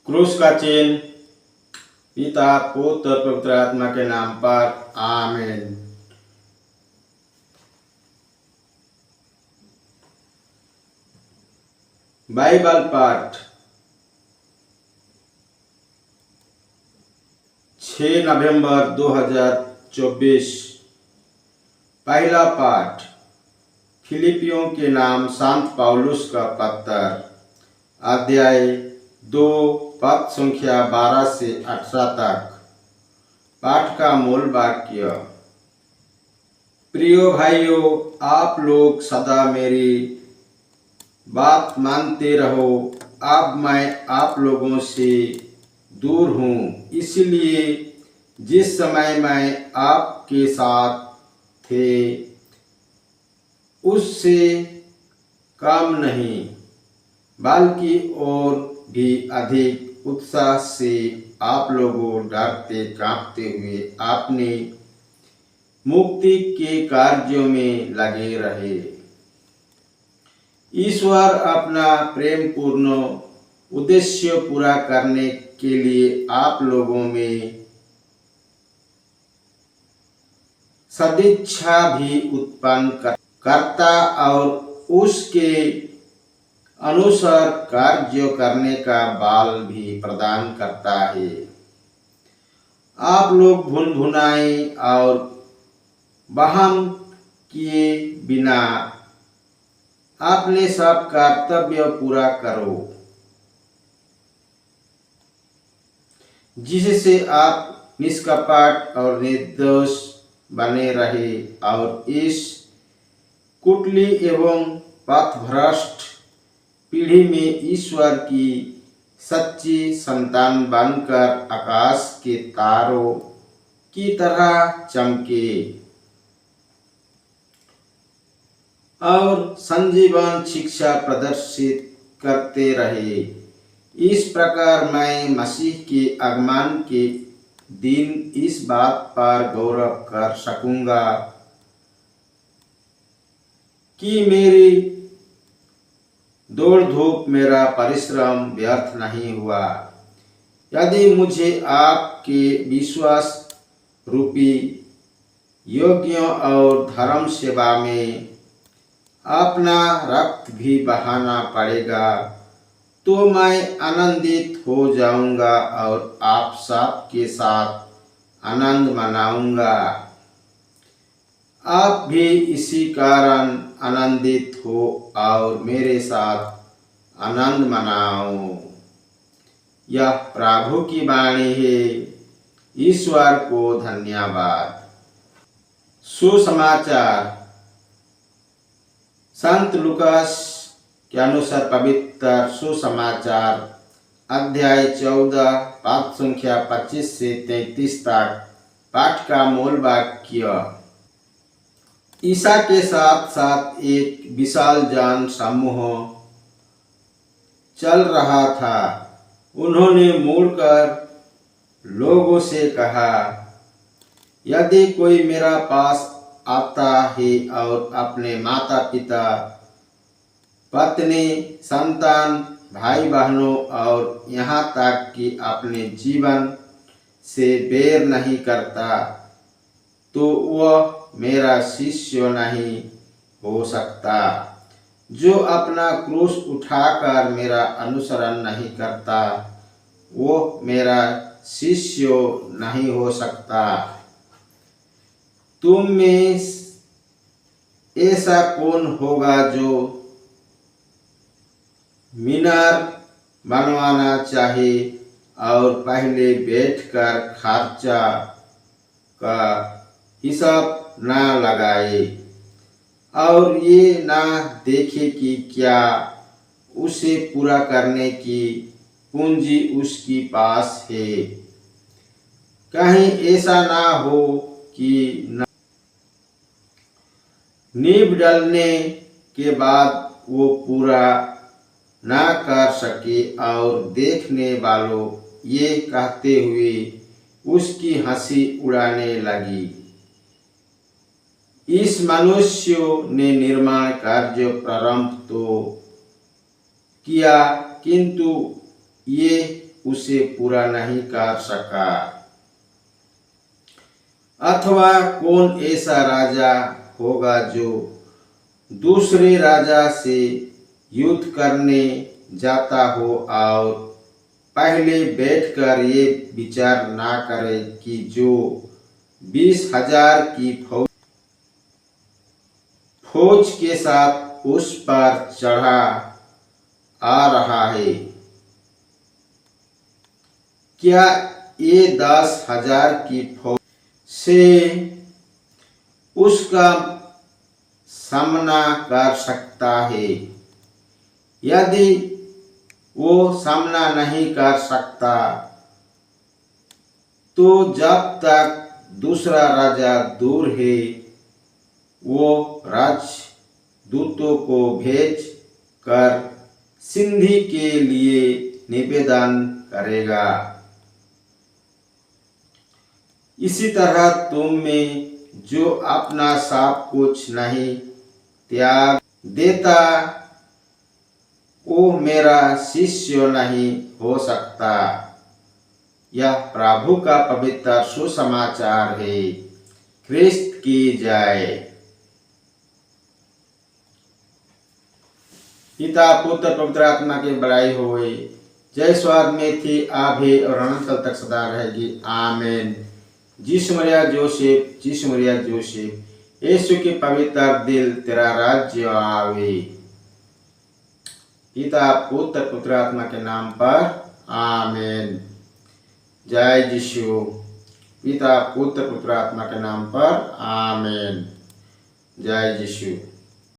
क्रूस का चिन्ह पिता पुत्र पवित्र आत्मा के नाम पर आमीन। बाइबल पाठ 6 नवंबर 2024। पहला पाठ फिलिपियों के नाम संत पौलुस का पत्र, अध्याय 2 पद संख्या 12 से 18 तक। पाठ का मूल वाक्य। प्रियो भाइयों, आप लोग सदा मेरी बात मानते रहो। अब मैं आप लोगों से दूर हूँ, इसलिए जिस समय मैं आपके साथ थे उससे कम नहीं बल्कि और भी अधिक उत्साह से आप लोगों डरते कांपते हुए अपने मुक्ति के कार्यों में लगे रहे। ईश्वर अपना प्रेम पूर्ण उद्देश्य पूरा करने के लिए आप लोगों में सदिच्छा भी उत्पन्न करता और उसके अनुसार कार्य करने का बल भी प्रदान करता है। आप लोग भुनभुनाए और वहम किए बिना अपने सब कर्तव्य पूरा करो, जिससे आप निष्कपट और निर्दोष बने रहे और इस कुटिल एवं पथभ्रष्ट पीढ़ी में ईश्वर की सच्ची संतान बनकर आकाश के तारों की तरह चमके और संजीवन शिक्षा प्रदर्शित करते रहे। इस प्रकार मैं मसीह के आगमन के दिन इस बात पर गौरव कर सकूंगा कि मेरी दौड़ धूप, मेरा परिश्रम व्यर्थ नहीं हुआ। यदि मुझे आपके विश्वास रूपी यज्ञ और धर्म सेवा में अपना रक्त भी बहाना पड़ेगा तो मैं आनंदित हो जाऊंगा और आप सब के साथ आनंद मनाऊंगा। आप भी इसी कारण आनंदित हो और मेरे साथ आनंद मनाओ। यह प्रभु की वाणी है। ईश्वर को धन्यवाद। सुसमाचार। संत लूकास के अनुसार पवित्र सुसमाचार अध्याय 14 पद संख्या 25 से 33 तक। पाठ का मूल वाक्य। ईसा के साथ साथ एक विशाल जन समूह चल रहा था। उन्होंने मुड़कर लोगों से कहा, यदि कोई मेरा पास आता है और अपने माता पिता, पत्नी, संतान, भाई बहनों और यहाँ तक कि अपने जीवन से बैर नहीं करता, तो वह मेरा शिष्य नहीं हो सकता। जो अपना क्रूस उठाकर मेरा अनुसरण नहीं करता, वो मेरा शिष्य नहीं हो सकता। तुम में ऐसा कौन होगा जो मीनार बनवाना चाहे और पहले बैठकर खर्चा का हिसाब ना लगाए और ये ना देखे कि क्या उसे पूरा करने की पूंजी उसके पास है। कहीं ऐसा ना हो कि नींव डलने के बाद वो पूरा ना कर सके और देखने वालों ये कहते हुए उसकी हंसी उड़ाने लगी, इस मनुष्य ने निर्माण कार्य प्रारंभ तो किया किंतु ये उसे पूरा नहीं कर सका। अथवा कौन ऐसा राजा होगा जो दूसरे राजा से युद्ध करने जाता हो और पहले बैठकर ये विचार ना करे कि जो 20,000 की फौज के साथ उस पर चढ़ा आ रहा है, क्या ये 10,000 की फौज से उसका सामना कर सकता है? यदि वो सामना नहीं कर सकता तो जब तक दूसरा राजा दूर है वो राजदूतों को भेज कर संधि के लिए निवेदन करेगा। इसी तरह तुम में जो अपना सब कुछ नहीं त्याग देता वो मेरा शिष्य नहीं हो सकता। यह प्रभु का पवित्र सुसमाचार है। ख्रिस्त की जय। पिता पुत्र पवित्र आत्मा की बड़ाई होए। जय स्वर्ग में थी आभे और अनंत तक सदा रहेगी। आमीन। यीशु मरिया जोसेफ, यीशु मरिया जोसेफ, यीशु के पवित्र दिल तेरा राज्य आवे। पिता पुत्र पवित्र आत्मा के नाम पर आमीन। जय यीशु। पिता पुत्र पवित्र आत्मा के नाम पर आमीन। जय यीशु।